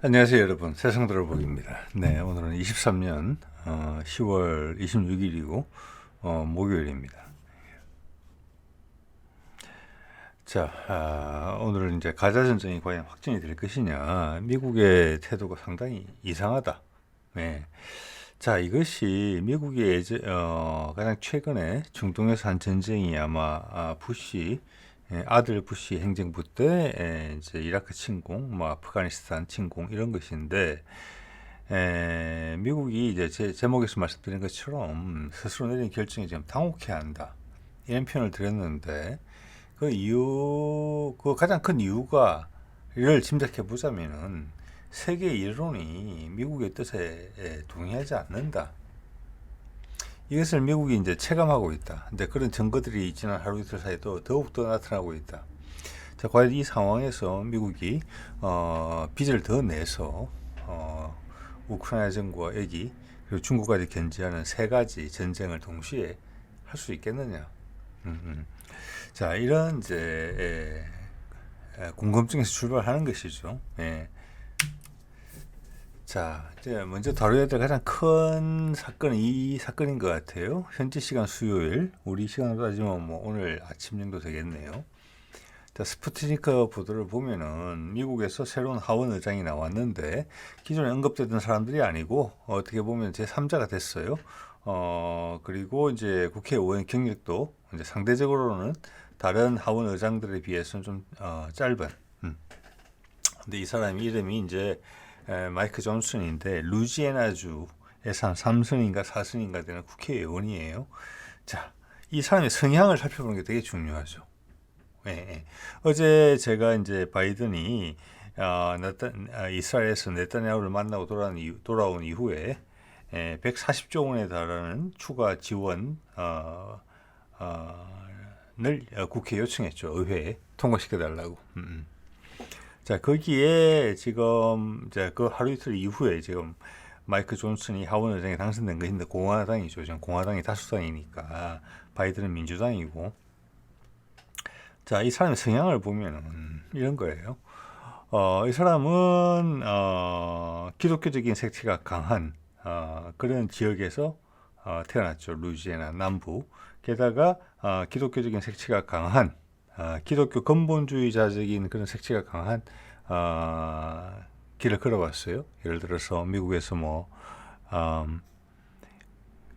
안녕하세요 여러분, 세상들어보기입니다. 네, 오늘은 23년 10월 26일이고 목요일입니다. 자, 오늘은 이제 가자 전쟁이 과연 확전이 될 것이냐, 미국의 태도가 상당히 이상하다. 네. 자, 이것이 미국의 가장 최근에 중동에서 한 전쟁이 아마 부시 아들 부시 행정부 때 이제 이라크 침공, 뭐 아프가니스탄 침공 이런 것인데, 미국이 이제 제목에서 말씀드린 것처럼 스스로 내린 결정이 지금 당혹해한다, 이런 표현을 드렸는데, 그 가장 큰 이유가를 짐작해 보자면은 세계 여론이 미국의 뜻에 동의하지 않는다. 이것을 미국이 이제 체감하고 있다. 이제 그런 증거들이 지난 하루 이틀 사이도 더욱더 나타나고 있다. 자, 과연 이 상황에서 미국이 빚을 더 내서 우크라이나 정부와 애기 그리고 중국까지 견제하는 세 가지 전쟁을 동시에 할 수 있겠느냐? 자, 이런 이제 궁금증에서 출발하는 것이죠. 예. 자, 이제 먼저 다뤄야 될 가장 큰 사건은 이 사건인 것 같아요. 현지 시간 수요일, 우리 시간으로 따지면 뭐 오늘 아침 정도 되겠네요. 자, 스푸트니크 보도를 보면은 미국에서 새로운 하원 의장이 나왔는데 기존에 언급되던 사람들이 아니고 어떻게 보면 제3자가 됐어요. 그리고 이제 국회의원 경력도 이제 상대적으로는 다른 하원 의장들에 비해서는 좀 짧은. 근데 이 사람 이름이 이제 마이크 존슨인데 루지애나주에서 한 3선인가 4선인가 되는 국회의원이에요. 자, 이 사람의 성향을 살펴보는 게 되게 중요하죠. 예. 어제 제가 이제 바이든이 이스라엘에서 네타냐후를 만나고 돌아온 이후에 140조 원에 달하는 추가 지원 을 국회에 요청했죠. 의회에 통과시켜달라고. 자, 거기에 지금 이제 그 하루 이틀 이후에 지금 마이크 존슨이 하원 의장에 당선된 것인데 공화당이죠. 지금 공화당이 다수당이니까 바이든은 민주당이고. 자, 이 사람의 성향을 보면은 이런 거예요. 이 사람은 기독교적인 색채가 강한 그런 지역에서 태어났죠. 루이지애나 남부. 게다가 기독교적인 색채가 강한 기독교 근본주의자적인 그런 색채가 강한 길을 걸어왔어요. 예를 들어서 미국에서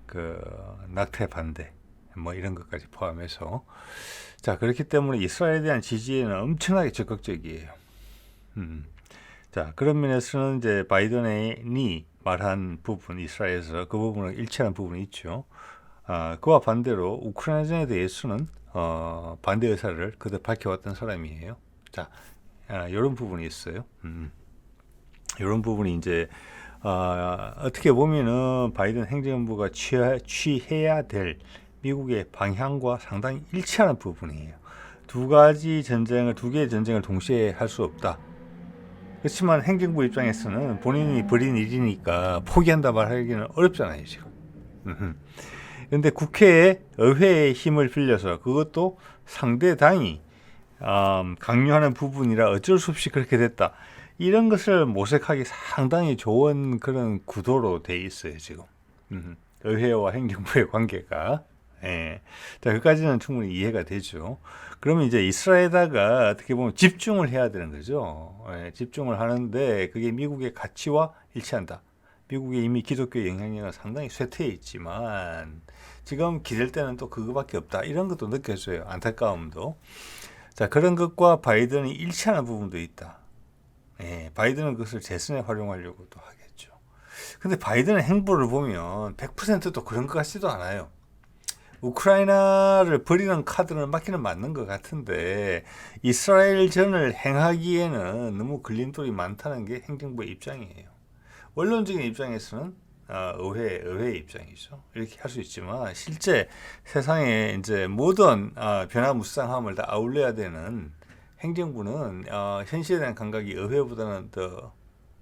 그 낙태 반대 뭐 이런 것까지 포함해서. 자, 그렇기 때문에 이스라엘에 대한 지지에는 엄청나게 적극적이에요. 자, 그런 면에서는 이제 바이든이 말한 부분, 이스라엘에서 그 부분을 일치하는 부분이 있죠. 그와 반대로 우크라이나전에 대해서는 반대 의사를 그대로 밝혀왔던 사람이에요. 자, 이런 부분이 있어요. 이런 부분이 이제 어떻게 보면은 바이든 행정부가 취해야 될 미국의 방향과 상당히 일치하는 부분이에요. 두 개의 전쟁을 동시에 할 수 없다. 그렇지만 행정부 입장에서는 본인이 벌인 일이니까 포기한다 말하기는 어렵잖아요, 지금. 그런데 의회의 힘을 빌려서 그것도 상대당이 강요하는 부분이라 어쩔 수 없이 그렇게 됐다. 이런 것을 모색하기 상당히 좋은 그런 구도로 돼 있어요, 지금. 의회와 행정부의 관계가. 예. 자, 그까지는 충분히 이해가 되죠. 그러면 이제 이스라엘에다가 어떻게 보면 집중을 해야 되는 거죠. 예, 집중을 하는데 그게 미국의 가치와 일치한다. 미국의 이미 기독교 영향력은 상당히 쇠퇴해 있지만 지금 기댈 때는 또 그거밖에 없다. 이런 것도 느껴져요. 안타까움도. 자, 그런 것과 바이든이 일치하는 부분도 있다. 예, 바이든은 그것을 재선에 활용하려고도 하겠죠. 근데 바이든의 행보를 보면 100%또 그런 것 같지도 않아요. 우크라이나를 버리는 카드는 맞기는 맞는 것 같은데 이스라엘전을 행하기에는 너무 걸림돌이 많다는 게 행정부의 입장이에요. 원론적인 입장에서는 의회의 입장이죠. 이렇게 할 수 있지만 실제 세상에 이제 모든 변화무쌍함을 다 아울러야 되는 행정부는 현실에 대한 감각이 의회보다는 더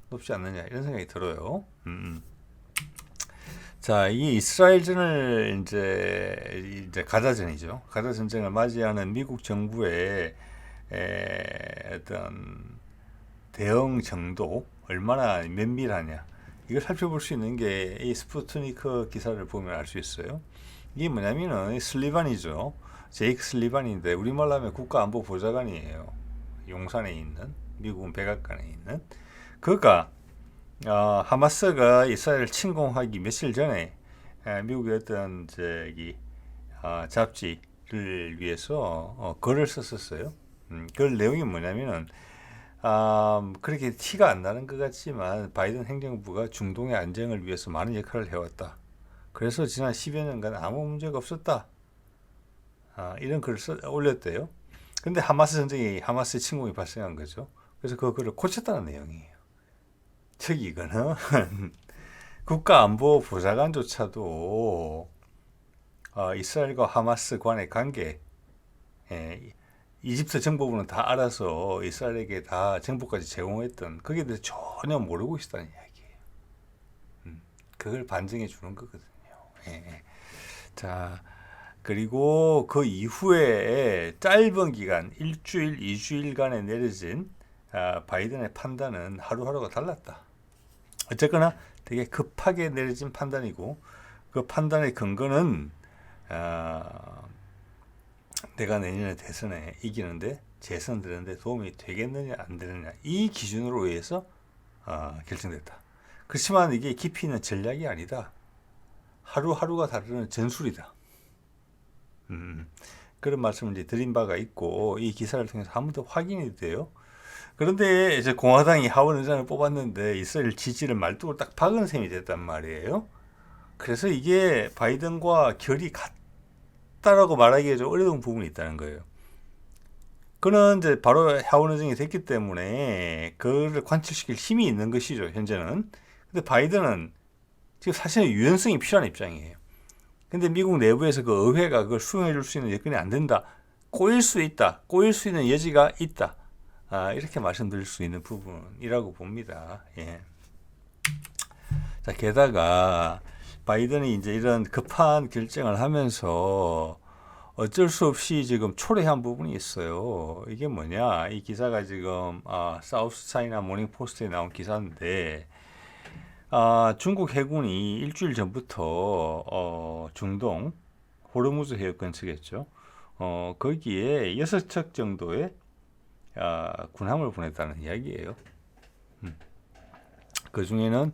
높지 않느냐 이런 생각이 들어요. 자, 이 이스라엘전을 이제 가자전이죠. 가자 전쟁을 맞이하는 미국 정부의 어떤 대응 정도, 얼마나 면밀하냐. 이걸 살펴볼 수 있는 게 이 스푸트니크 기사를 보면 알 수 있어요. 이게 뭐냐면은 슬리반이죠. 제이크 슬리반인데 우리말로 하면 국가안보보좌관이에요. 용산에 있는 미국은 백악관에 있는 그가 하마스가 이스라엘을 침공하기 며칠 전에 미국의 어떤 잡지를 위해서 글을 썼었어요. 그 내용이 뭐냐면은 그렇게 티가 안 나는 것 같지만 바이든 행정부가 중동의 안정을 위해서 많은 역할을 해왔다. 그래서 지난 10여 년간 아무 문제가 없었다. 이런 글을 올렸대요. 근데 하마스 침공이 발생한 거죠. 그래서 그 글을 고쳤다는 내용이에요. 즉 이거는 국가안보보좌관조차도 이스라엘과 하마스 간의 관계, 이집트 정보부는 다 알아서 이스라엘에게 다 정보까지 제공했던 거기에 대해서 전혀 모르고 있었다는 이야기예요. 그걸 반증해 주는 거거든요. 자, 그리고 그 이후에 짧은 기간, 일주일, 2주일간에 내려진 바이든의 판단은 하루하루가 달랐다. 어쨌거나 되게 급하게 내려진 판단이고 그 판단의 근거는 내가 내년에 대선에 이기는데 재선 되는데 도움이 되겠느냐 안 되느냐 이 기준으로 의해서 결정됐다. 그렇지만 이게 깊이 있는 전략이 아니다. 하루하루가 다르는 전술이다. 그런 말씀을 이제 드린 바가 있고 이 기사를 통해서 한 번 더 확인이 돼요. 그런데 이제 공화당이 하원 의장을 뽑았는데 이스라엘 지지를 말뚝을 딱 박은 셈이 됐단 말이에요. 그래서 이게 바이든과 결이 같다라고 말하기에 좀 어려운 부분이 있다는 거예요. 그는 이제 바로 하원 의장이 됐기 때문에 그를 관철시킬 힘이 있는 것이죠, 현재는. 근데 바이든은 지금 사실은 유연성이 필요한 입장이에요. 근데 미국 내부에서 그 의회가 그걸 수용해 줄 수 있는 여건이 안 된다. 꼬일 수 있다. 꼬일 수 있는 여지가 있다. 이렇게 말씀드릴 수 있는 부분이라고 봅니다. 예. 자, 게다가 바이든이 이제 이런 급한 결정을 하면서 어쩔 수 없이 지금 초래한 부분이 있어요. 이게 뭐냐? 이 기사가 지금 사우스 차이나 모닝 포스트에 나온 기사인데 중국 해군이 일주일 전부터 중동 호르무즈 해역 근처겠죠. 거기에 6척 정도의 군함을 보냈다는 이야기예요. 그 중에는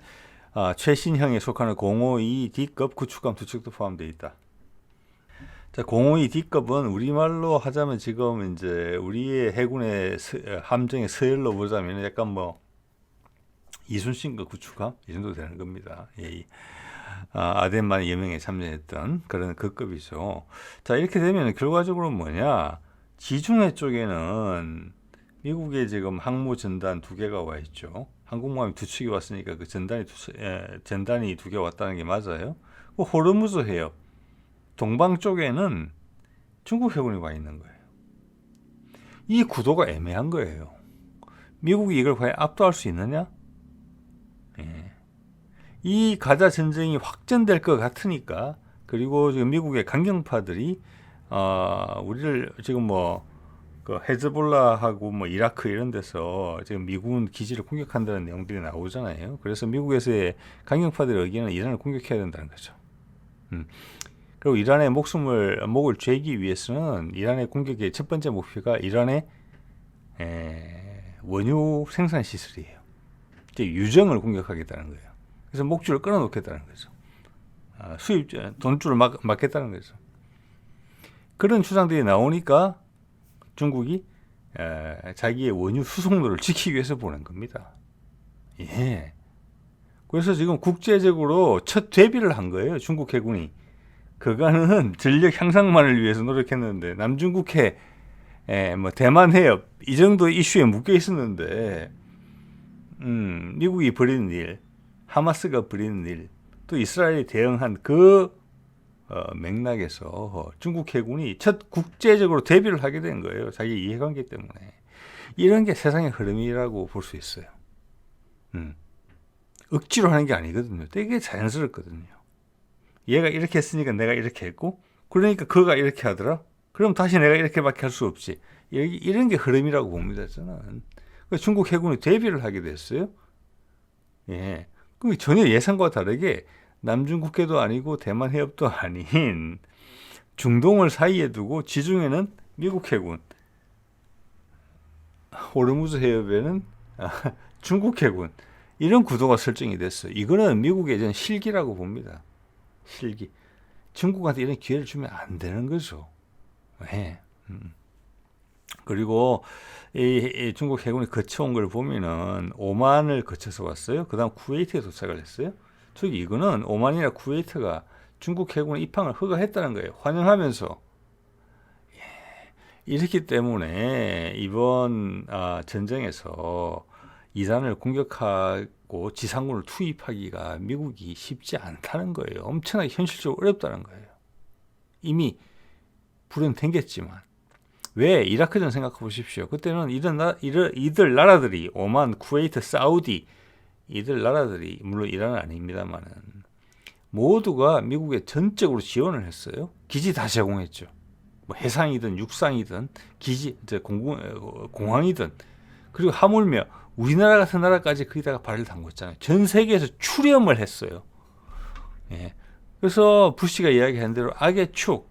최신형에 속하는 052D급 구축함 2척도 포함되어 있다. 자, 052D급은 우리말로 하자면 지금 이제 우리의 해군의 함정의 서열로 보자면 약간 뭐 이순신급 구축함 이 정도 되는 겁니다. 예. 아덴만 여명에 참여했던 그런 그 급이죠. 자, 이렇게 되면 결과적으로 뭐냐? 지중해 쪽에는 미국에 지금 항모 전단 2개가 와 있죠. 항공모함이 2척이 왔으니까 그 전단이 2개 왔다는 게 맞아요. 그 호르무즈 해협 동방 쪽에는 중국 해군이 와 있는 거예요. 이 구도가 애매한 거예요. 미국이 이걸 과연 압도할 수 있느냐? 예. 이 가자 전쟁이 확전될 것 같으니까 그리고 지금 미국의 강경파들이 우리를 지금 그 헤즈볼라하고 이라크 이런 데서 지금 미군 기지를 공격한다는 내용들이 나오잖아요. 그래서 미국에서의 강경파들의 의견은 이란을 공격해야 된다는 거죠. 그리고 이란의 목을 죄기 위해서는 이란의 공격의 첫 번째 목표가 이란의 원유 생산 시설이에요. 유정을 공격하겠다는 거예요. 그래서 목줄을 끊어놓겠다는 거죠. 돈줄을 막겠다는 거죠. 그런 주장들이 나오니까 중국이 자기의 원유 수송로를 지키기 위해서 보낸 겁니다. 예. 그래서 지금 국제적으로 첫 데뷔를 한 거예요. 중국 해군이. 그거는 전력 향상만을 위해서 노력했는데 남중국해, 대만 해협 이 정도 이슈에 묶여 있었는데 미국이 벌이는 일, 하마스가 벌이는 일, 또 이스라엘이 대응한 그 맥락에서 중국 해군이 첫 국제적으로 데뷔를 하게 된 거예요. 자기 이해관계 때문에. 이런 게 세상의 흐름이라고 볼 수 있어요. 억지로 하는 게 아니거든요. 되게 자연스럽거든요. 얘가 이렇게 했으니까 내가 이렇게 했고, 그러니까 그가 이렇게 하더라. 그럼 다시 내가 이렇게밖에 할 수 없지. 이런 게 흐름이라고 봅니다. 저는. 중국 해군이 데뷔를 하게 됐어요. 예. 그 전혀 예상과 다르게 남중국해도 아니고 대만 해협도 아닌 중동을 사이에 두고 지중해는 미국 해군, 호르무즈 해협에는 중국 해군, 이런 구도가 설정이 됐어요. 이거는 미국의 전 실기라고 봅니다. 실기. 중국한테 이런 기회를 주면 안 되는 거죠. 네. 그리고 이 중국 해군이 거쳐온 걸 보면은 오만을 거쳐서 왔어요. 그 다음 쿠웨이트에 도착을 했어요. 저기 이거는 오만이나 쿠웨이트가 중국 해군의 입항을 허가했다는 거예요. 환영하면서. 이렇기 때문에 이번 전쟁에서 이란을 공격하고 지상군을 투입하기가 미국이 쉽지 않다는 거예요. 엄청나게 현실적으로 어렵다는 거예요. 이미 불은 댕겼지만. 왜? 이라크전 생각해 보십시오. 그때는 이들 나라들이 오만, 쿠웨이트, 사우디 이들 나라들이 물론 이란은 아닙니다만은 모두가 미국에 전적으로 지원을 했어요. 기지 다 제공했죠. 뭐 해상이든 육상이든 기지, 공항이든 그리고 하물며 우리나라 같은 나라까지 거기다가 발을 담궜잖아요. 전 세계에서 출염을 했어요. 예. 그래서 부시가 이야기한 대로 악의 축,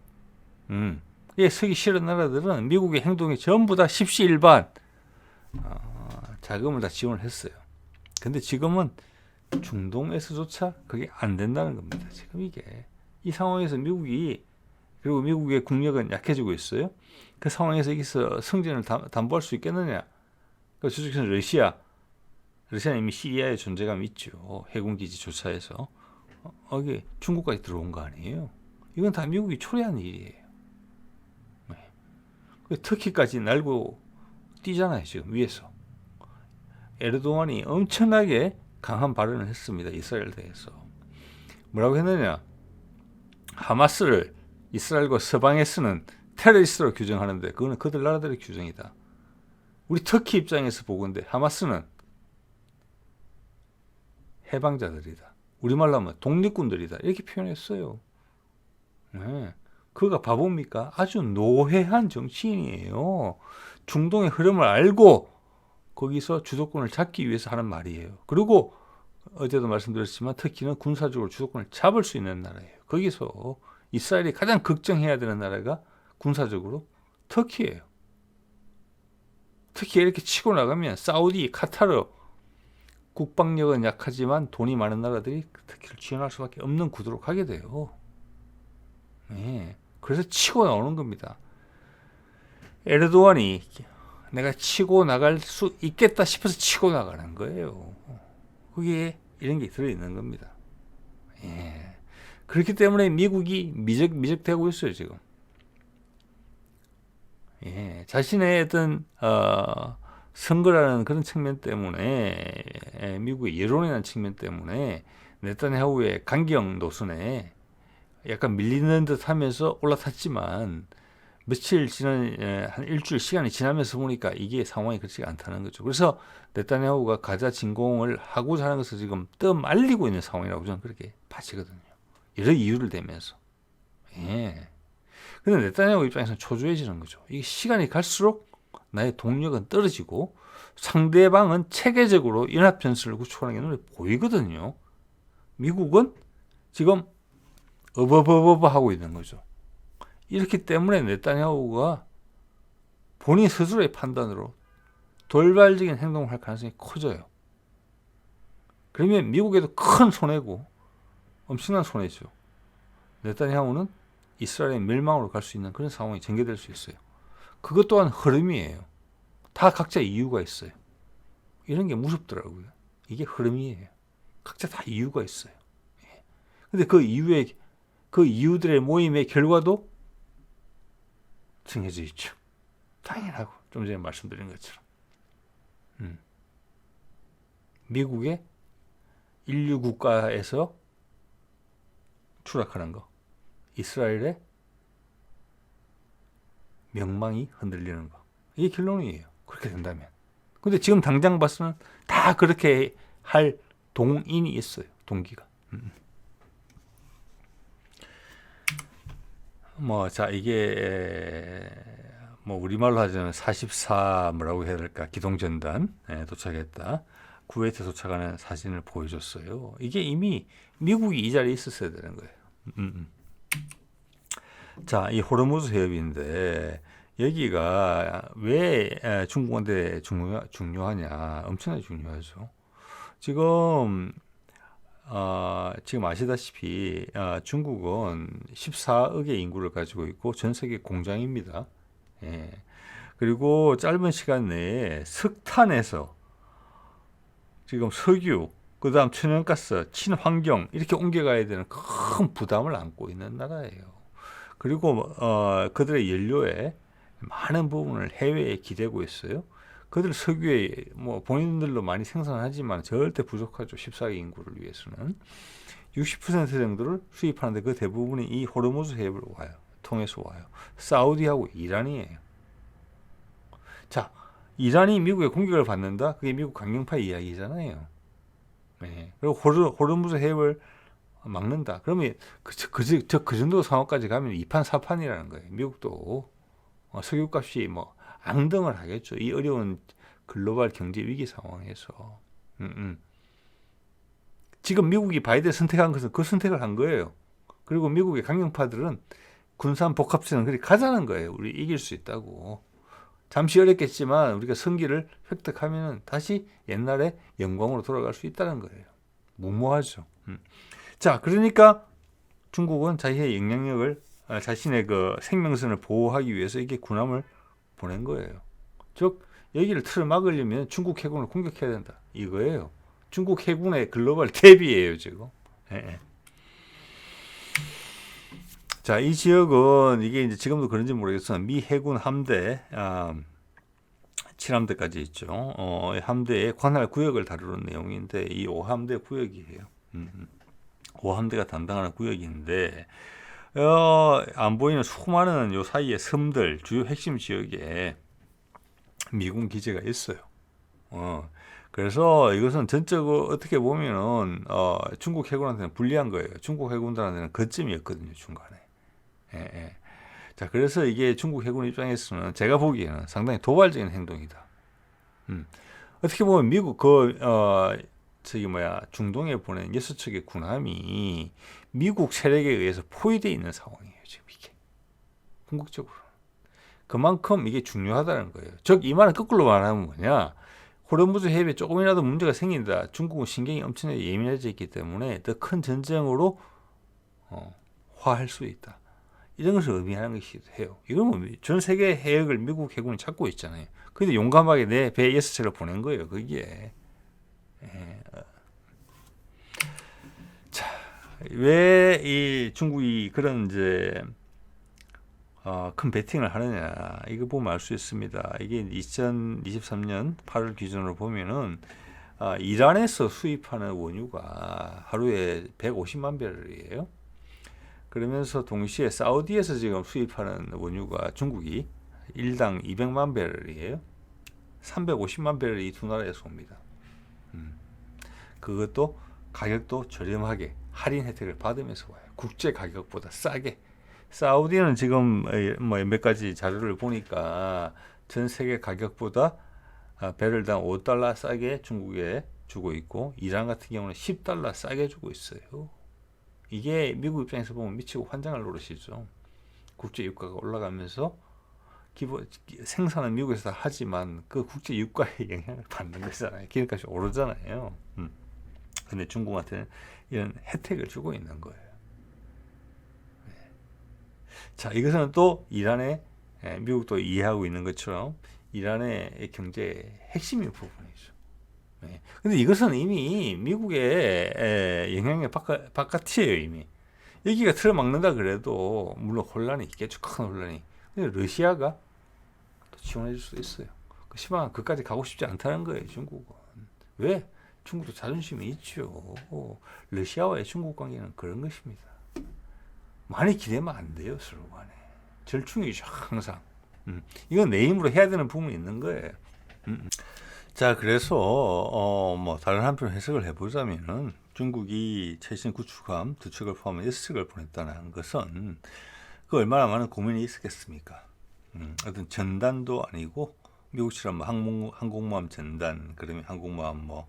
서기 싫은 나라들은 미국의 행동에 전부 다 십시일반 자금을 다 지원을 했어요. 근데 지금은 중동에서조차 그게 안 된다는 겁니다. 지금 이게 이 상황에서 그리고 미국의 국력은 약해지고 있어요. 그 상황에서 여기서 승진을 담보할 수 있겠느냐? 그 저쪽에서 러시아는 이미 시리아의 존재감이 있죠. 해군 기지 조차해서 이게 중국까지 들어온 거 아니에요? 이건 다 미국이 초래한 일이에요. 터키까지 날고 뛰잖아요. 지금 위에서. 에르도안이 엄청나게 강한 발언을 했습니다. 이스라엘에 대해서. 뭐라고 했느냐. 하마스를 이스라엘과 서방에서는 테러리스트로 규정하는데 그거는 그들 나라들의 규정이다. 우리 터키 입장에서 보건대 하마스는 해방자들이다. 우리말로 하면 독립군들이다. 이렇게 표현했어요. 네. 그가 바보입니까? 아주 노회한 정치인이에요. 중동의 흐름을 알고 거기서 주도권을 잡기 위해서 하는 말이에요. 그리고 어제도 말씀드렸지만 터키는 군사적으로 주도권을 잡을 수 있는 나라예요. 거기서 이스라엘이 가장 걱정해야 되는 나라가 군사적으로 터키예요. 터키에 이렇게 치고 나가면 사우디, 카타르 국방력은 약하지만 돈이 많은 나라들이 터키를 지원할 수밖에 없는 구도로 가게 돼요. 네. 그래서 치고 나오는 겁니다. 에르도안이 내가 치고 나갈 수 있겠다 싶어서 치고 나가는 거예요. 그게 이런 게 들어있는 겁니다. 예. 그렇기 때문에 미국이 미적되고 있어요, 지금. 예. 자신의 어떤, 선거라는 그런 측면 때문에, 미국의 여론이라는 측면 때문에, 네타냐후의 강경 노선에 약간 밀리는 듯 하면서 올라탔지만, 며칠 한 일주일 시간이 지나면서 보니까 이게 상황이 그렇지 않다는 거죠. 그래서 네타냐후가 가자 진공을 하고자 하는 것을 지금 떠말리고 있는 상황이라고 저는 그렇게 봐지거든요. 여러 이유를 대면서. 예. 근데 네타냐후 입장에서는 초조해지는 거죠. 이게 시간이 갈수록 나의 동력은 떨어지고 상대방은 체계적으로 연합전술을 구축하는 게 눈에 보이거든요. 미국은 지금 어버버버 하고 있는 거죠. 이렇기 때문에 네타냐후가 본인 스스로의 판단으로 돌발적인 행동을 할 가능성이 커져요. 그러면 미국에도 큰 손해고 엄청난 손해죠. 네타냐후는 이스라엘의 멸망으로 갈 수 있는 그런 상황이 전개될 수 있어요. 그것 또한 흐름이에요. 다 각자 이유가 있어요. 이런 게 무섭더라고요. 이게 흐름이에요. 각자 다 이유가 있어요. 근데 그 이유들의 모임의 결과도 정해져 있죠. 당연하고 좀 전에 말씀드린 것처럼 미국의 인류 국가에서 추락하는 거, 이스라엘의 명망이 흔들리는 거, 이게 결론이에요. 그렇게 된다면. 근데 지금 당장 봐서는 다 그렇게 할 동인이 있어요. 동기가. 이게 우리말로 하자면 44 뭐라고 해야 될까? 기동전단 도착했다. 쿠웨이트에 도착하는 사진을 보여줬어요. 이게 이미 미국이 이 자리에 있었어야 되는 거예요. 자, 이 호르무즈 해협인데 여기가 왜 중국한테 중요하냐? 엄청나게 중요하죠. 지금 지금 아시다시피 중국은 14억의 인구를 가지고 있고 전 세계 공장입니다. 예. 그리고 짧은 시간 내에 석탄에서 지금 석유, 그다음 천연가스, 친환경 이렇게 옮겨가야 되는 큰 부담을 안고 있는 나라예요. 그리고 그들의 연료에 많은 부분을 해외에 기대고 있어요. 그들 석유에 뭐 본인들도 많이 생산하지만 절대 부족하죠. 14억 인구를 위해서는 60% 정도를 수입하는데 그 대부분이 이 호르무즈 해협을 통해서 와요. 사우디하고 이란이에요. 자, 이란이 미국의 공격을 받는다? 그게 미국 강경파 이야기잖아요. 네. 그리고 호르무즈 해협을 막는다. 그러면 그 정도 상황까지 가면 2판 4판이라는 거예요. 미국도 석유값이 뭐 앙등을 하겠죠. 이 어려운 글로벌 경제 위기 상황에서. 지금 미국이 바이든 선택한 것은 그 선택을 한 거예요. 그리고 미국의 강경파들은 군산 복합체는 그리 가자는 거예요. 우리 이길 수 있다고. 잠시 어렵겠지만 우리가 승기를 획득하면 다시 옛날의 영광으로 돌아갈 수 있다는 거예요. 무모하죠. 자, 그러니까 중국은 자신의 영향력을 자신의 그 생명선을 보호하기 위해서 이게 군함을 보낸 거예요. 즉 여기를 틀어 막으려면 중국 해군을 공격해야 된다. 이거예요. 중국 해군의 글로벌 대비예요, 지금. 예. 자, 이 지역은 이게 이제 지금도 그런지 모르겠지만 미 해군 함대 7함대까지 있죠. 함대의 관할 구역을 다루는 내용인데 이 5함대 구역이에요. 5함대가 담당하는 구역인데 안 보이는 수많은 요 사이의 섬들 주요 핵심 지역에 미군 기지가 있어요. 그래서 이것은 전적으로 어떻게 보면은 중국 해군한테는 불리한 거예요. 중국 해군들한테는 거점이었거든요, 중간에. 예. 자, 그래서 이게 중국 해군 입장에서는 제가 보기에는 상당히 도발적인 행동이다. 어떻게 보면 미국 중동에 보낸 6척의 군함이 미국 세력에 의해서 포위되어 있는 상황이에요, 지금 이게. 궁극적으로. 그만큼 이게 중요하다는 거예요. 즉, 이 말은 거꾸로 말하면 뭐냐. 호르무즈 해협에 조금이라도 문제가 생긴다. 중국은 신경이 엄청나게 예민해져 있기 때문에 더 큰 전쟁으로 화할 수 있다. 이런 것을 의미하는 것이기도 해요. 이건 뭐 전 세계 해역을 미국 해군이 찾고 있잖아요. 근데 용감하게 내 배 6척을 보낸 거예요, 거기에. 자, 왜 이 중국이 그런 이제 큰 베팅을 하느냐, 이거 보면 알 수 있습니다. 이게 2023년 8월 기준으로 보면은 이란에서 수입하는 원유가 하루에 150만 배럴이에요. 그러면서 동시에 사우디에서 지금 수입하는 원유가 중국이 일당 200만 배럴이에요. 350만 배럴이 이 두 나라에서 옵니다. 그것도 가격도 저렴하게 할인 혜택을 받으면서 와요. 국제 가격보다 싸게. 사우디는 지금 뭐 몇 가지 자료를 보니까 전 세계 가격보다 배럴당 5달러 싸게 중국에 주고 있고, 이란 같은 경우는 10달러 싸게 주고 있어요. 이게 미국 입장에서 보면 미치고 환장할 노릇이죠. 국제 유가가 올라가면서 생산은 미국에서 하지만 그 국제 유가의 영향을 받는 거잖아요. 기름값이 오르잖아요. 근데 중국한테는 이런 혜택을 주고 있는 거예요. 네. 자, 이것은 또 이란의 미국도 이해하고 있는 것처럼 이란의 경제의 핵심인 부분이죠. 네. 근데 이것은 이미 미국의 영향력 바깥이에요, 이미. 여기가 틀어막는다 그래도 물론 혼란이 있겠죠, 큰 혼란이. 근데 러시아가 또 지원해 줄 수도 있어요. 심한 그까지 가고 싶지 않다는 거예요, 중국은. 왜? 중국도 자존심이 있죠. 러시아와의 중국 관계는 그런 것입니다. 많이 기대면 안 돼요, 서로 간에. 절충이죠, 항상. 이건 내 힘으로 해야 되는 부분이 있는 거예요. 자, 그래서 뭐 다른 한편 해석을 해보자면은 중국이 최신 구축함 2척을 포함한 6척을 보냈다는 것은 그 얼마나 많은 고민이 있었겠습니까? 어떤 전단도 아니고 미국처럼 뭐 항공모함 전단, 그러면 항공모함 뭐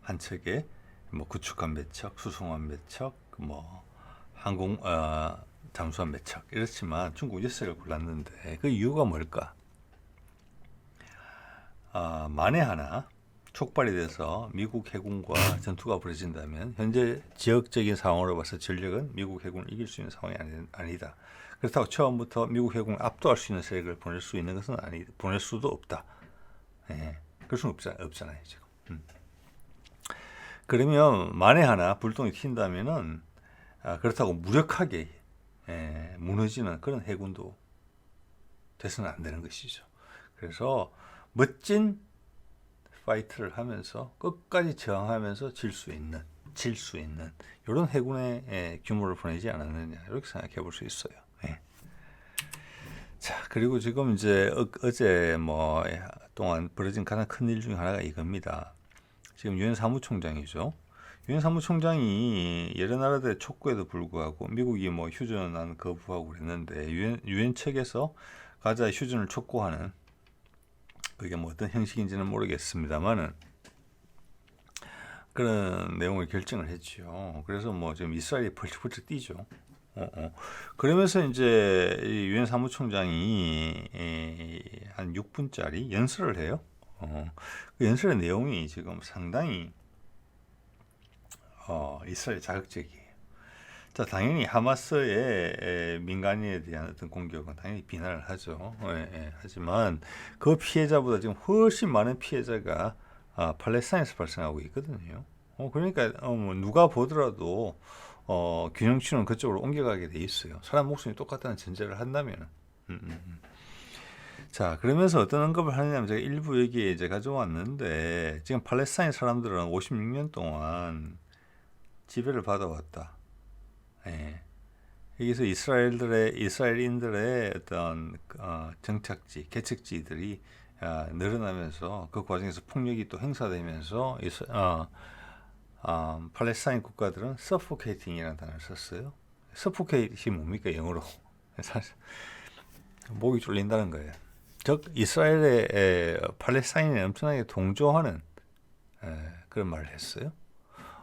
한 척에 뭐 구축함 몇 척, 수송함 몇 척, 뭐 항공 잠수함 몇 척 이렇지만 중국 6척을 골랐는데 그 이유가 뭘까? 만에 하나 촉발이 돼서 미국 해군과 전투가 벌어진다면 현재 지역적인 상황으로 봐서 전력은 미국 해군을 이길 수 있는 상황이 아니다. 그렇다고 처음부터 미국 해군을 압도할 수 있는 세력을 보낼 수 있는 것은 보낼 수도 없다. 예, 그럴 수는 없잖아요 지금. 그러면 만에 하나 불똥이 튄다면은 그렇다고 무력하게 무너지는 그런 해군도 돼서는 안 되는 것이죠. 그래서 멋진 파이트를 하면서 끝까지 저항하면서 질 수 있는 이런 해군의 규모를 보내지 않았느냐 이렇게 생각해 볼 수 있어요. 예. 자, 그리고 지금 이제 어제 뭐 동안 벌어진 가장 큰 일 중에 하나가 이겁니다. 지금 유엔 사무총장이죠. 유엔 사무총장이 여러 나라들의 촉구에도 불구하고 미국이 뭐 휴전안 거부하고 그랬는데 유엔 측에서 가자 휴전을 촉구하는 그게 뭐 어떤 형식인지는 모르겠습니다만은 그런 내용을 결정을 했죠. 그래서 뭐 지금 이스라엘이 펄쩍펄쩍 뛰죠. 그러면서 이제 유엔 사무총장이 한 6분짜리 연설을 해요. 그 연설의 내용이 지금 상당히 이스라엘 자극적이에요. 자, 당연히 하마스의 민간인에 대한 어떤 공격은 당연히 비난을 하죠. 하지만 그 피해자보다 지금 훨씬 많은 피해자가 팔레스타인에서 발생하고 있거든요. 그러니까 뭐 누가 보더라도 균형추는 그쪽으로 옮겨가게 돼 있어요. 사람 목숨이 똑같다는 전제를 한다면. 자, 그러면서 어떤 언급을 하느냐면 제가 일부 여기에 이제 가져왔는데 지금 팔레스타인 사람들은 56년 동안 지배를 받아왔다. 예. 여기서 이스라엘인들의 어떤 정착지, 개척지들이 늘어나면서 그 과정에서 폭력이 또 행사되면서 팔레스타인 국가들은 suffocating이라는 단어를 썼어요. suffocate이 뭡니까 영어로? 사실 목이 졸린다는 거예요. 즉 이스라엘의 팔레스타인에 엄청나게 동조하는 그런 말을 했어요.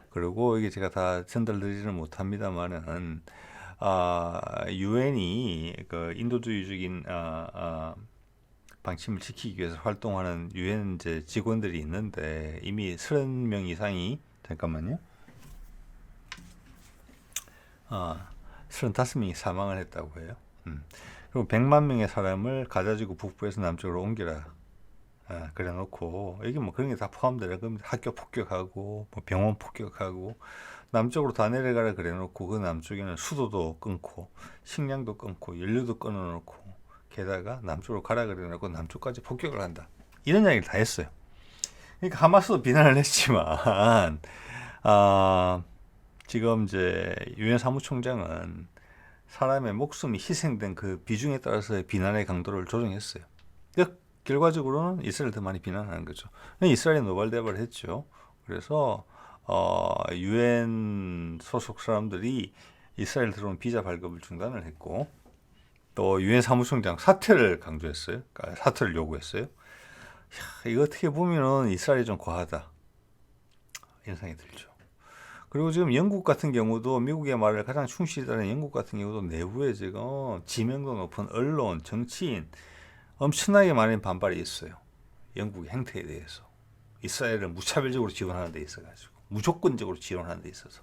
그리고 이게 제가 다 전달드리지는 못합니다만은 유엔이 그 인도주의적인 방침을 지키기 위해서 활동하는 유엔 직원들이 있는데 이미 30명 이상이 잠깐만요. 35명이 사망을 했다고 해요. 그리고 100만 명의 사람을 가자지구 북부에서 남쪽으로 옮겨라. 그래 놓고 여기 뭐 그런 게 다 포함되는 겁니다. 학교 폭격하고 뭐 병원 폭격하고 남쪽으로 다 내려가라 그래 놓고 그 남쪽에는 수도도 끊고 식량도 끊고 연료도 끊어 놓고 게다가 남쪽으로 가라 그래 놓고 남쪽까지 폭격을 한다. 이런 이야기를 다 했어요. 그러니까 하마스도 비난을 했지만 지금 이제 유엔 사무총장은 사람의 목숨이 희생된 그 비중에 따라서 비난의 강도를 조정했어요. 결과적으로는 이스라엘 더 많이 비난하는 거죠. 이스라엘이 노발대발을 했죠. 그래서 유엔 소속 사람들이 이스라엘 들어온 비자 발급을 중단을 했고 또 유엔 사무총장 사퇴를 강조했어요. 그러니까 사퇴를 요구했어요. 이거 어떻게 보면은 이스라엘이 좀 과하다 이런 생각이 들죠. 그리고 지금 영국 같은 경우도 미국의 말을 가장 충실히 따르는 영국 같은 경우도 내부에 지금 지명도 높은 언론, 정치인 엄청나게 많은 반발이 있어요. 영국의 행태에 대해서. 이스라엘을 무차별적으로 지원하는 데 있어가지고 무조건적으로 지원하는 데 있어서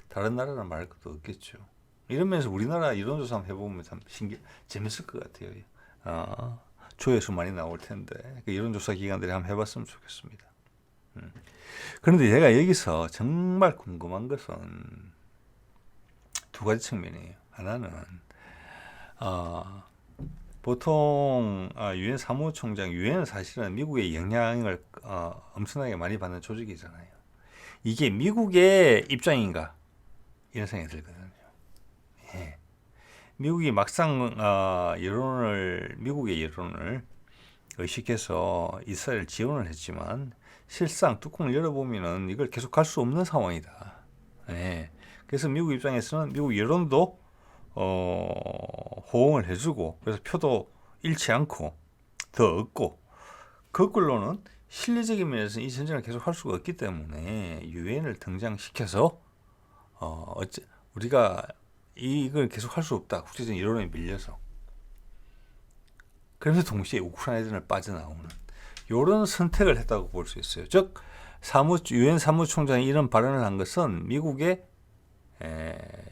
다른 나라는 말할 것도 없겠죠. 이런 면에서 우리나라 이론조사 한번 해보면 참 재밌을 것 같아요. 조회수 많이 나올 텐데 그 이론조사 기관들이 한번 해봤으면 좋겠습니다. 그런데 제가 여기서 정말 궁금한 것은 두 가지 측면이에요. 하나는 보통 유엔 사무총장, 유엔은 사실은 미국의 영향을 엄청나게 많이 받는 조직이잖아요. 이게 미국의 입장인가 이런 생각이 들거든요. 예. 미국이 막상 미국의 여론을 의식해서 이스라엘 지원을 했지만 실상 뚜껑을 열어보면은 이걸 계속 갈 수 없는 상황이다. 예. 그래서 미국 입장에서는 미국 여론도 호응을 해주고 그래서 표도 잃지 않고 더 얻고 거꾸로는 실리적인 면에서는 이 전쟁을 계속 할 수가 없기 때문에 유엔을 등장시켜서 우리가 이걸 계속 할 수 없다. 국제적인 여론에 밀려서. 그러면서 동시에 우크라이나전을 빠져나오는 이런 선택을 했다고 볼 수 있어요. 즉 유엔 사무총장이 이런 발언을 한 것은 미국의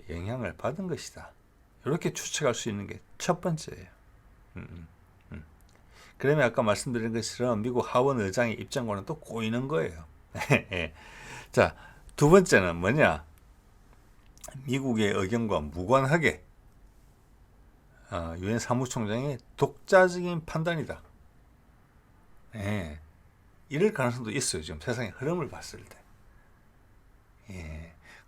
영향을 받은 것이다. 이렇게 추측할 수 있는 게 첫 번째예요. 그러면 아까 말씀드린 것처럼 미국 하원 의장의 입장과는 또 꼬이는 거예요. 자, 두 번째는 뭐냐? 미국의 의견과 무관하게 유엔 사무총장의 독자적인 판단이다. 이럴 가능성도 있어요. 지금 세상의 흐름을 봤을 때.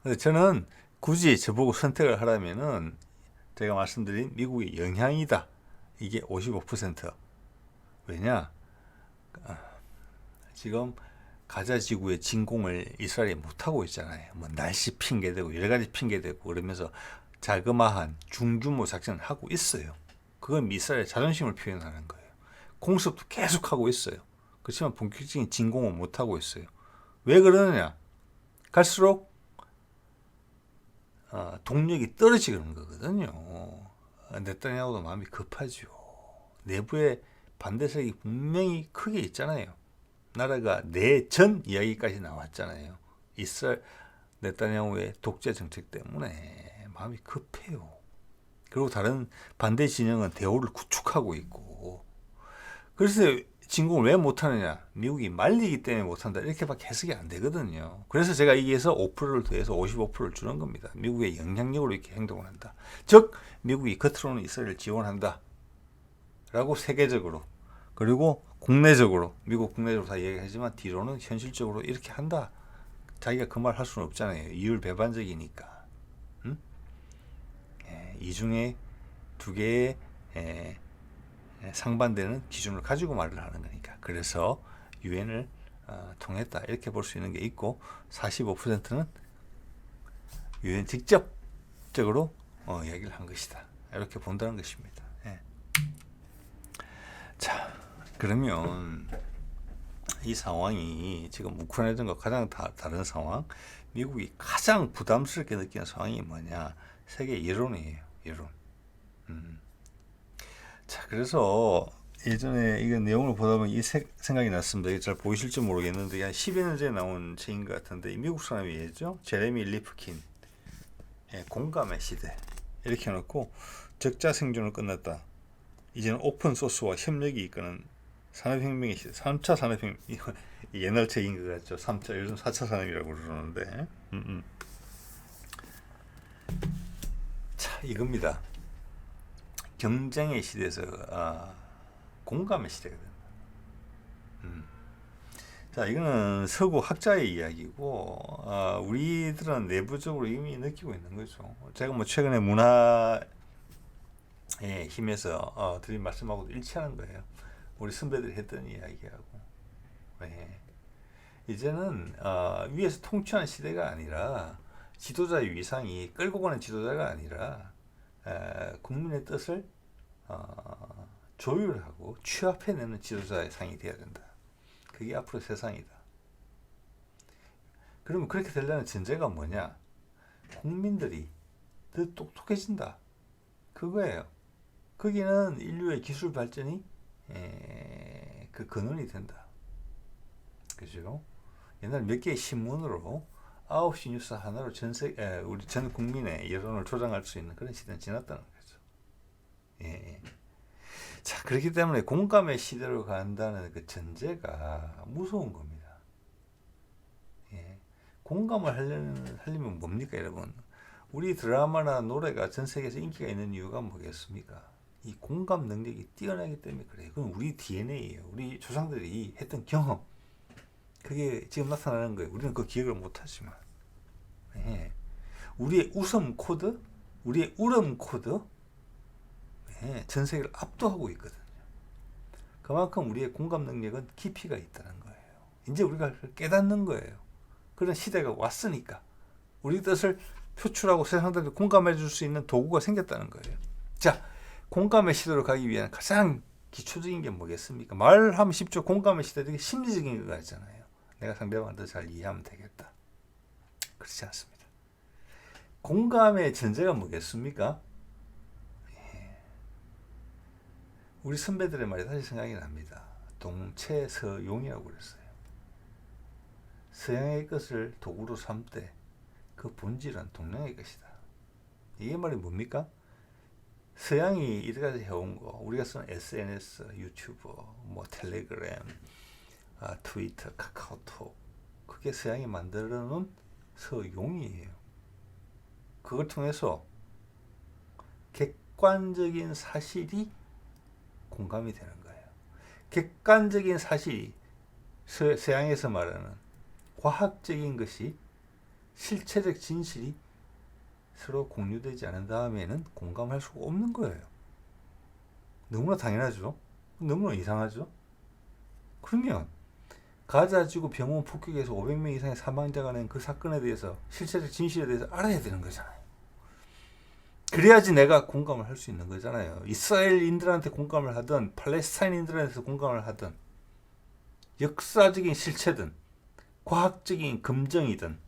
근데 저는 굳이 저보고 선택을 하라면은 제가 말씀드린 미국의 영향이다. 이게 55%. 왜냐? 지금 가자 지구의 진공을 이스라엘이 못하고 있잖아요. 뭐 날씨 핑계대고 여러 가지 핑계대고 그러면서 자그마한 중규모 작전을 하고 있어요. 그건 이스라엘의 자존심을 표현하는 거예요. 공습도 계속하고 있어요. 그렇지만 본격적인 진공은 못하고 있어요. 왜 그러느냐? 갈수록 동력이 떨어지는 거거든요. 네타냐후도 마음이 급하죠. 내부에 반대색이 분명히 크게 있잖아요. 나라가 내전 이야기까지 나왔잖아요. 이스라엘 네타냐후의 독재 정책 때문에 마음이 급해요. 그리고 다른 반대 진영은 대오를 구축하고 있고. 그래서 진공을 왜 못하느냐? 미국이 말리기 때문에 못한다. 이렇게밖에 해석이 안 되거든요. 그래서 제가 여기에서 5%를 더해서 55%를 주는 겁니다. 미국의 영향력으로 이렇게 행동을 한다. 즉 미국이 겉으로는 이스라엘을 지원한다. 라고 세계적으로 그리고 국내적으로 미국 국내적으로 다 얘기하지만 뒤로는 현실적으로 이렇게 한다. 자기가 그 말 할 수는 없잖아요. 이율 배반적이니까. 이 중에 두 개의 상반되는 기준을 가지고 말을 하는 거니까. 그래서 유엔을 통했다. 이렇게 볼 수 있는 게 있고 45%는 유엔 직접적으로 이야기를 한 것이다. 이렇게 본다는 것입니다. 자, 그러면 이 상황이 지금 우크라이나전과 가장 다른 상황, 미국이 가장 부담스럽게 느끼는 상황이 뭐냐? 세계 여론이에요. 여론. 자, 그래서 예전에 이거 내용을 보다 보면 이 생각이 났습니다. 이게 잘 보이실지 모르겠는데 한 10여 년 전에 나온 책인 것 같은데 이 미국 사람이죠. 제레미 리프킨. 공감의 시대. 이렇게 해놓고 적자 생존을 끝났다. 이제는 오픈 소스와 협력이 이끄는 산업혁명의 시대, 3차 산업혁명. 옛날 책인 것 같죠. 3차, 요즘 4차 산업이라고 그러는데. 자, 이겁니다. 경쟁의 시대에서 공감의 시대가 된다. 자, 이거는 서구 학자의 이야기고 우리들은 내부적으로 이미 느끼고 있는 거죠. 제가 뭐 최근에 문화의 힘에서 드린 말씀하고도 일치하는 거예요. 우리 선배들이 했던 이야기하고. 이제는 위에서 통치하는 시대가 아니라 지도자의 위상이 끌고 가는 지도자가 아니라 국민의 뜻을 조율하고 취합해내는 지도자의 상이 되어야 된다. 그게 앞으로 세상이다. 그러면 그렇게 되려는 전제가 뭐냐? 국민들이 더 똑똑해진다. 그거예요. 거기는 인류의 기술 발전이 그 근원이 된다. 그죠? 옛날 몇 개의 신문으로 9시 뉴스 하나로 우리 전 국민의 여론을 조장할 수 있는 그런 시대는 지났다는 거죠. 자, 그렇기 때문에 공감의 시대로 간다는 그 전제가 무서운 겁니다. 공감을 하려면 뭡니까, 여러분? 우리 드라마나 노래가 전 세계에서 인기가 있는 이유가 뭐겠습니까? 이 공감 능력이 뛰어나기 때문에 그래요. 그건 우리 DNA예요. 우리 조상들이 했던 경험. 그게 지금 나타나는 거예요. 우리는 그 기억을 못하지만. 우리의 웃음 코드, 우리의 울음 코드, 전 세계를 압도하고 있거든요. 그만큼 우리의 공감 능력은 깊이가 있다는 거예요. 이제 우리가 깨닫는 거예요. 그런 시대가 왔으니까 우리 뜻을 표출하고 세상들한테 공감해 줄 수 있는 도구가 생겼다는 거예요. 자, 공감의 시대로 가기 위한 가장 기초적인 게 뭐겠습니까? 말하면 쉽죠. 공감의 시대는 심리적인 거 같잖아요. 내가 상대방을 더 잘 이해하면 되겠다. 그렇지 않습니다. 공감의 전제가 뭐겠습니까? 우리 선배들의 말이 다시 생각이 납니다. 동체서용이라고 그랬어요. 서양의 것을 도구로 삼되 그 본질은 동양의 것이다. 이게 말이 뭡니까? 서양이 이때까지 해온 거, 우리가 쓰는 SNS, 유튜브, 뭐 텔레그램, 트위터, 카카오톡, 그게 서양이 만들어 놓은 서용이에요. 그걸 통해서 객관적인 사실이 공감이 되는 거예요. 객관적인 사실이 서양에서 말하는 과학적인 것이 실체적 진실이 서로 공유되지 않은 다음에는 공감할 수가 없는 거예요. 너무나 당연하죠. 너무나 이상하죠. 그러면 가자지구 병원 폭격에서 500명 이상의 사망자가 낸 그 사건에 대해서 실체적 진실에 대해서 알아야 되는 거잖아요. 그래야지 내가 공감을 할 수 있는 거잖아요. 이스라엘인들한테 공감을 하든 팔레스타인인들한테 공감을 하든 역사적인 실체든 과학적인 검증이든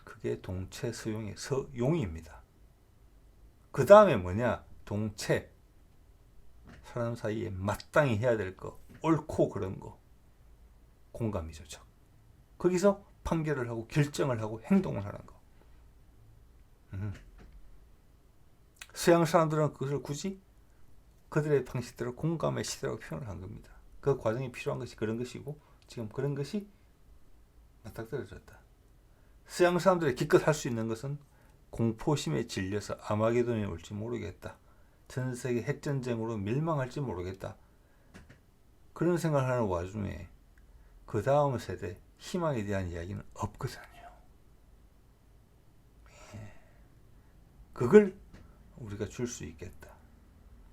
그게 동체 서용의 서용입니다. 그 다음에 뭐냐? 동체, 사람 사이에 마땅히 해야 될 거, 옳고 그런 거, 공감이죠. 거기서 판결을 하고 결정을 하고 행동을 하는 거. 서양 사람들은 그것을 굳이 그들의 방식대로 공감의 시대라고 표현을 한 겁니다. 그 과정이 필요한 것이 그런 것이고 지금 그런 것이 맞닥뜨려졌다. 서양 사람들이 기껏 할 수 있는 것은 공포심에 질려서 아마게돈이 올지 모르겠다. 전 세계 핵전쟁으로 멸망할지 모르겠다. 그런 생각을 하는 와중에 그 다음 세대 희망에 대한 이야기는 없거든요. 그걸 우리가 줄 수 있겠다.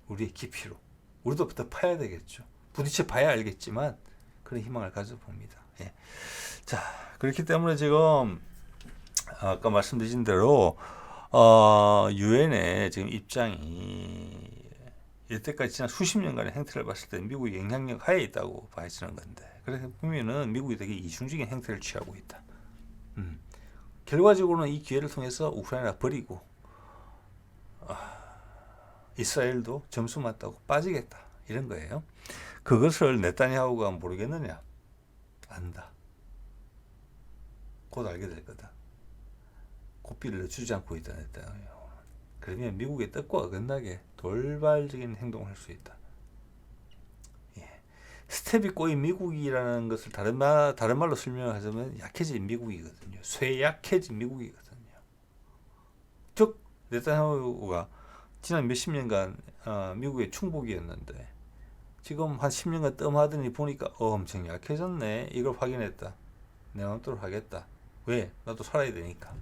우리의 깊이로. 우리도 더 파야 되겠죠. 부딪혀 봐야 알겠지만 그런 희망을 가져봅니다. 예. 자, 그렇기 때문에 지금 아까 말씀드린 대로 유엔의 지금 입장이 이때까지 지난 수십 년간의 행태를 봤을 때 미국의 영향력 하에 있다고 봐지는 건데, 그래서 보면은 미국이 되게 이중적인 행태를 취하고 있다. 결과적으로는 이 기회를 통해서 우크라이나 버리고 이스라엘도 점수 맞다고 빠지겠다 이런 거예요. 그것을 네타냐후가 모르겠느냐? 안다. 곧 알게 될 거다. 고삐를 주지 않고 있다. 그러면 미국의 뜻과 어긋나게 돌발적인 행동을 할 수 있다. 예. 스텝이 꼬인 미국이라는 것을 다른 말로 설명하자면 약해진 미국이거든요. 쇠약해진 미국이거든요. 즉 네타냐후가 지난 몇십 년간 미국의 충복이었는데 지금 한 10년간 뜸하더니 보니까 엄청 약해졌네. 이걸 확인했다. 내 마음대로 하겠다. 왜? 나도 살아야 되니까.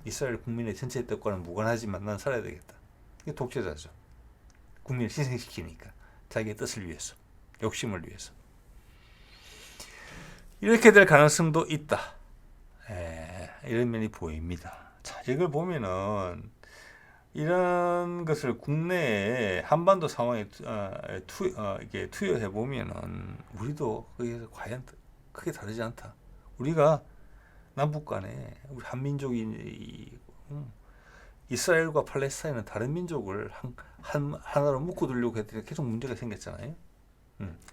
이스라엘 국민의 전체 뜻과는 무관하지만 난 살아야 되겠다. 이게 독재자죠. 국민을 희생시키니까. 자기의 뜻을 위해서. 욕심을 위해서. 이렇게 될 가능성도 있다. 이런 면이 보입니다. 자, 이걸 보면은 이런 것을 국내에 한반도 상황에 이렇게 투여해 보면은 우리도 거기서 과연 크게 다르지 않다. 우리가 남북 간에 우리 한민족이 이스라엘과 팔레스타인은 다른 민족을 하나로 묶어두려고 했더니 계속 문제가 생겼잖아요.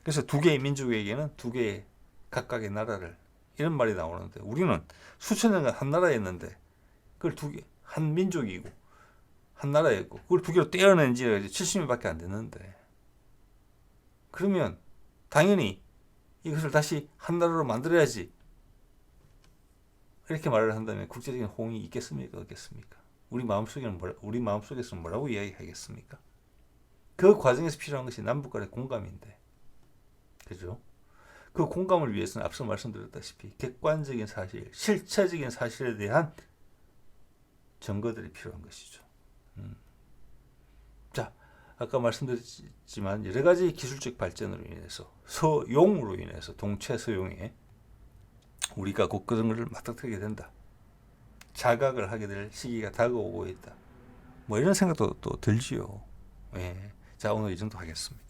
그래서 두 개의 민족에게는 두 개의 각각의 나라를 이런 말이 나오는데 우리는 수천 년간 한 나라였는데 그걸 두 개, 한 민족이고 한 나라였고 그걸 두 개로 떼어낸 지가 70년밖에 안 됐는데 그러면 당연히 이것을 다시 한 나라로 만들어야지 이렇게 말을 한다면 국제적인 호응이 있겠습니까? 없겠습니까? 우리 마음속에서는 뭐라고 이야기하겠습니까? 그 과정에서 필요한 것이 남북 간의 공감인데, 그죠? 그 공감을 위해서는 앞서 말씀드렸다시피 객관적인 사실, 실체적인 사실에 대한 증거들이 필요한 것이죠. 자, 아까 말씀드렸지만 여러 가지 기술적 발전으로 인해서 서용으로 인해서 동체 서용에 우리가 곧 그런 것을 맞닥뜨리게 된다. 자각을 하게 될 시기가 다가오고 있다. 뭐 이런 생각도 또 들지요. 예. 자, 오늘 이 정도 하겠습니다.